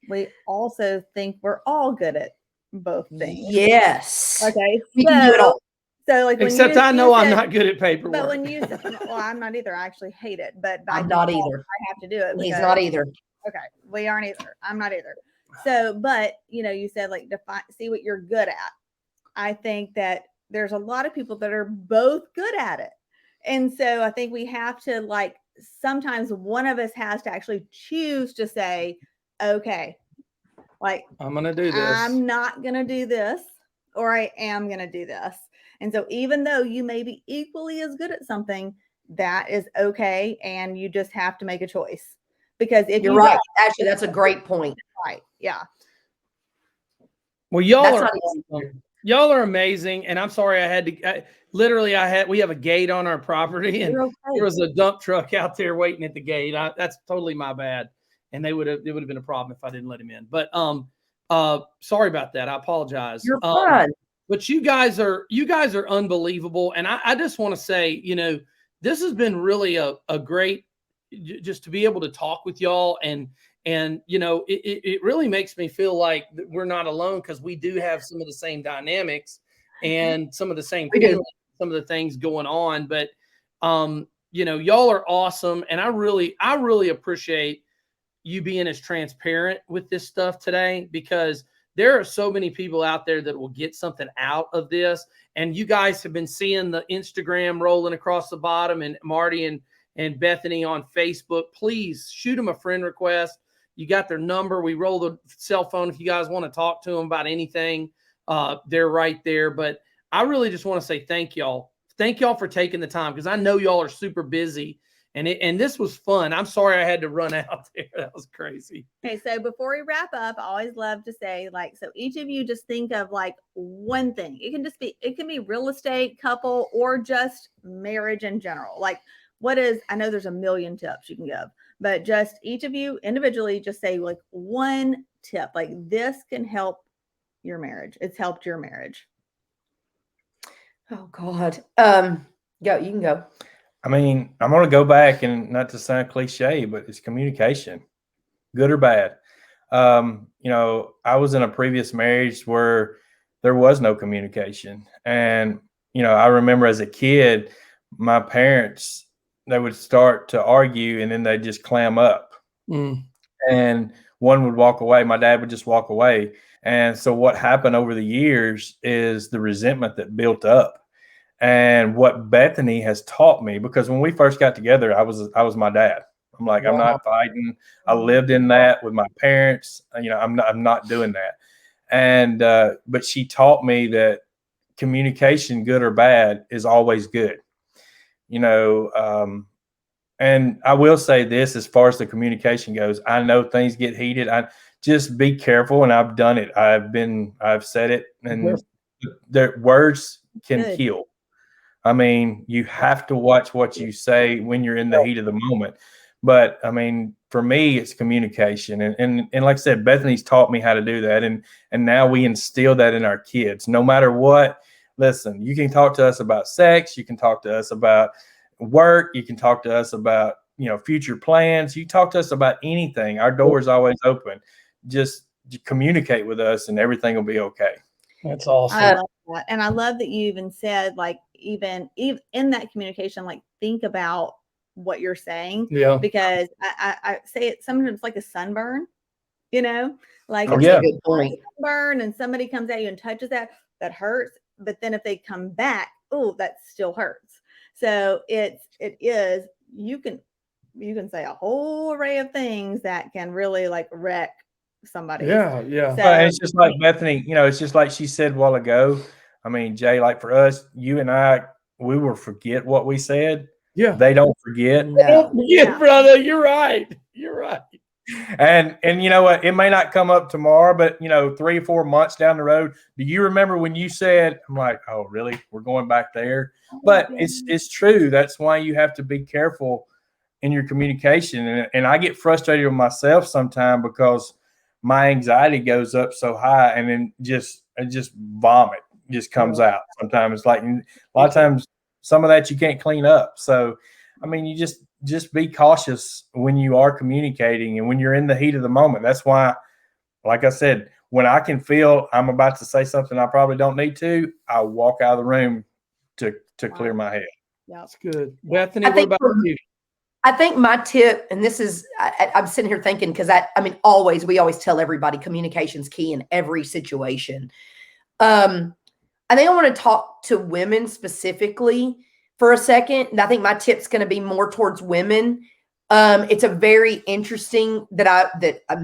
Speaker 1: we also think we're all good at both things.
Speaker 4: Yes.
Speaker 1: Okay.
Speaker 4: We can do it all.
Speaker 1: So like,
Speaker 2: except I know I'm not good at paperwork.
Speaker 1: But when you said, well, I'm not either. I actually hate it, but
Speaker 4: I'm not either.
Speaker 1: I have to do it.
Speaker 4: He's not either.
Speaker 1: Okay, we aren't either. I'm not either. So, but you said like see what you're good at. I think that there's a lot of people that are both good at it, and so I think we have to, like, sometimes one of us has to actually choose to say, okay, like,
Speaker 2: I'm gonna do this.
Speaker 1: I'm not gonna do this, or I am gonna do this. And so even though you may be equally as good at something, that is okay, and you just have to make a choice. Because if
Speaker 4: you're right, actually, that's a great point.
Speaker 1: Right. Yeah.
Speaker 2: Well, y'all are amazing. And I'm sorry we have a gate on our property, and there was a dump truck out there waiting at the gate. That's totally my bad. And it would have been a problem if I didn't let him in. But sorry about that. I apologize.
Speaker 4: You're fine.
Speaker 2: But you guys are unbelievable. And I just want to say, this has been really a great, just to be able to talk with y'all, and it really makes me feel like we're not alone, because we do have some of the same dynamics and some of the same feelings, some of the things going on. But y'all are awesome, and I really appreciate you being as transparent with this stuff today, because there are so many people out there that will get something out of this. And you guys have been seeing the Instagram rolling across the bottom, and Marty and Bethany on Facebook. Please shoot them a friend request. You got their number. We roll the cell phone if you guys want to talk to them about anything. They're right there. But I really just want to say thank y'all. Thank y'all for taking the time, because I know y'all are super busy. And this was fun. I'm sorry I had to run out there. That was crazy.
Speaker 1: Okay, so before we wrap up, I always love to say, like, so each of you just think of like one thing. It can be real estate, couple, or just marriage in general. Like, I know there's a million tips you can give, but just each of you individually just say like one tip, like this can help your marriage. It's helped your marriage.
Speaker 4: Oh God. Go, you can go.
Speaker 3: I mean, I'm going to go back, and not to sound cliche, but it's communication, good or bad. I was in a previous marriage where there was no communication. And, I remember as a kid, my parents, they would start to argue and then they'd just clam up.
Speaker 2: Mm.
Speaker 3: And one would walk away. My dad would just walk away. And so what happened over the years is the resentment that built up. And what Bethany has taught me, because when we first got together, I was my dad. I'm like, I'm not fighting. I lived in that with my parents. I'm not doing that. And but she taught me that communication, good or bad, is always good. And I will say this, as far as the communication goes, I know things get heated. I just be careful, and I've done it. I've said it, and the words can
Speaker 1: Good.
Speaker 3: kill. I mean, you have to watch what you say when you're in the heat of the moment. But I mean, for me, it's communication. And like I said, Bethany's taught me how to do that. And now we instill that in our kids. No matter what, listen, you can talk to us about sex, you can talk to us about work, you can talk to us about, future plans. You talk to us about anything. Our door is always open. Just communicate with us and everything will be okay.
Speaker 2: That's awesome.
Speaker 1: I love that. And I love that you even said, like, even in that communication, like, think about what you're saying.
Speaker 2: Yeah.
Speaker 1: Because I say it sometimes like a sunburn, like
Speaker 3: Oh,
Speaker 1: if
Speaker 3: yeah.
Speaker 1: you
Speaker 4: Good point.
Speaker 1: sunburn and somebody comes at you and touches that hurts. But then if they come back, oh, that still hurts. So it is, you can say a whole array of things that can really like wreck somebody.
Speaker 2: Yeah.
Speaker 1: So
Speaker 3: Well, it's just like Bethany, it's just like she said a while ago. I mean, Jay, like for us, you and I, we will forget what we said.
Speaker 2: Yeah.
Speaker 3: They don't forget.
Speaker 4: No.
Speaker 2: Don't forget,
Speaker 1: Yeah.
Speaker 2: brother. You're right. You're right.
Speaker 3: And you know what? It may not come up tomorrow, but 3 or 4 months down the road, do you remember when you said, I'm like, oh, really? We're going back there? But it's true. That's why you have to be careful in your communication. And I get frustrated with myself sometimes because my anxiety goes up so high, and then just vomit just comes out. Sometimes it's like a lot of times some of that you can't clean up. So, I mean, you just be cautious when you are communicating and when you're in the heat of the moment. That's why, like I said, when I can feel I'm about to say something I probably don't need to, I walk out of the room to clear my head.
Speaker 2: That's good. Bethany,
Speaker 4: I
Speaker 2: what
Speaker 4: think
Speaker 2: about
Speaker 4: for-
Speaker 2: you?
Speaker 4: I think my tip, and this is, I'm sitting here thinking, because we always tell everybody communication's key in every situation. I think I want to talk to women specifically for a second. And I think my tip's going to be more towards women. It's a very interesting that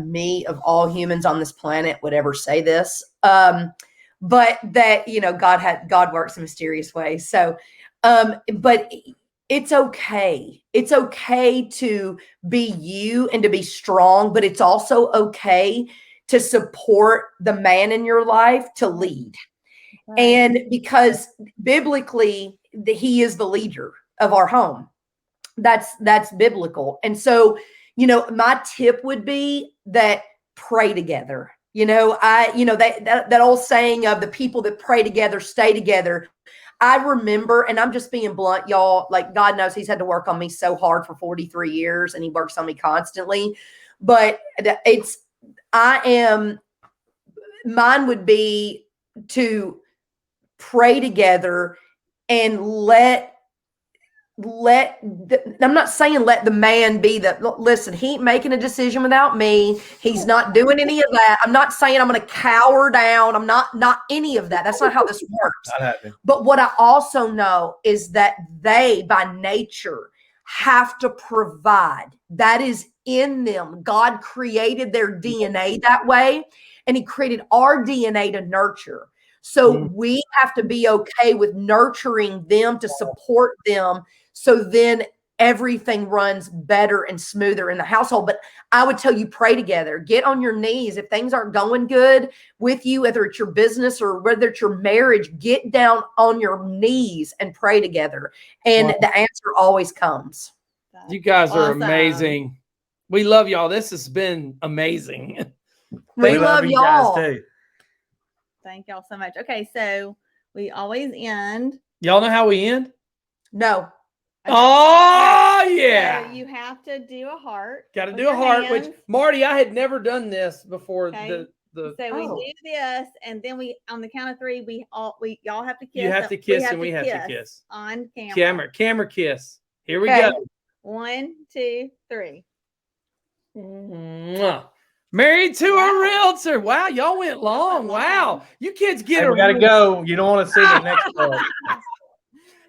Speaker 4: me of all humans on this planet would ever say this. But that, God works in mysterious ways. So, but it's okay. It's okay to be you and to be strong, but it's also okay to support the man in your life to lead.
Speaker 1: right.
Speaker 4: And because biblically, he is the leader of our home. That's biblical. And so, my tip would be that pray together. That old saying of the people that pray together stay together. I remember, and I'm just being blunt, y'all, like God knows he's had to work on me so hard for 43 years and he works on me constantly. But mine would be to pray together and I'm not saying let the man be listen, he ain't making a decision without me. He's not doing any of that. I'm not saying I'm going to cower down. I'm not any of that. That's not how this works. But what I also know is that they by nature have to provide. That is in them. God created their DNA that way, and he created our DNA to nurture. So we have to be okay with nurturing them to support them. So then everything runs better and smoother in the household. But I would tell you, pray together, get on your knees. If things aren't going good with you, whether it's your business or whether it's your marriage, get down on your knees and pray together. And the answer always comes.
Speaker 2: You guys are
Speaker 1: Awesome.
Speaker 2: amazing. We love y'all. This has been amazing.
Speaker 4: We love
Speaker 3: you
Speaker 4: y'all.
Speaker 3: guys too.
Speaker 1: Thank y'all so much. Okay, so we always end.
Speaker 2: Y'all know how we end?
Speaker 4: No.
Speaker 2: Oh
Speaker 1: So
Speaker 2: yeah.
Speaker 1: you have to do a heart.
Speaker 2: Got to
Speaker 1: with
Speaker 2: do a
Speaker 1: your
Speaker 2: heart, which
Speaker 1: hands.
Speaker 2: Marty, I had never done this before.
Speaker 1: Okay.
Speaker 2: The
Speaker 1: So we
Speaker 4: Oh.
Speaker 1: do this, and then we on the count of three, y'all have to kiss.
Speaker 2: you have to kiss and we have to kiss.
Speaker 1: on camera.
Speaker 2: Camera kiss. Here we
Speaker 4: Okay.
Speaker 2: go.
Speaker 1: 1, 2, 3.
Speaker 2: Mwah. Married to a realtor. Wow, y'all went long. Wow, you kids get
Speaker 3: Hey, we gotta
Speaker 2: real-
Speaker 3: go. You don't want to see the next part.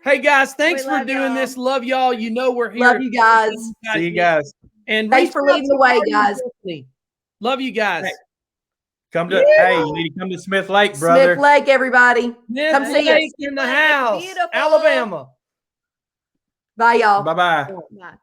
Speaker 2: Hey guys, thanks
Speaker 1: We
Speaker 2: for
Speaker 1: love
Speaker 2: doing
Speaker 1: y'all.
Speaker 2: this. Love y'all. You know we're here.
Speaker 4: Love you guys.
Speaker 3: See you guys.
Speaker 2: And
Speaker 4: Thanks
Speaker 2: reach
Speaker 4: for
Speaker 2: out
Speaker 4: leading
Speaker 2: to
Speaker 4: the way,
Speaker 2: Marty and
Speaker 4: guys.
Speaker 2: Bethany. Love you guys.
Speaker 3: Hey. Hey, you need to come to Smith Lake, brother.
Speaker 4: Smith Lake, everybody.
Speaker 2: Smith
Speaker 4: Come see
Speaker 2: Lake
Speaker 4: us.
Speaker 2: in the
Speaker 1: Smith Lake, it's
Speaker 2: house,
Speaker 1: beautiful.
Speaker 2: Alabama.
Speaker 4: Bye, y'all.
Speaker 3: Bye bye.
Speaker 1: Bye.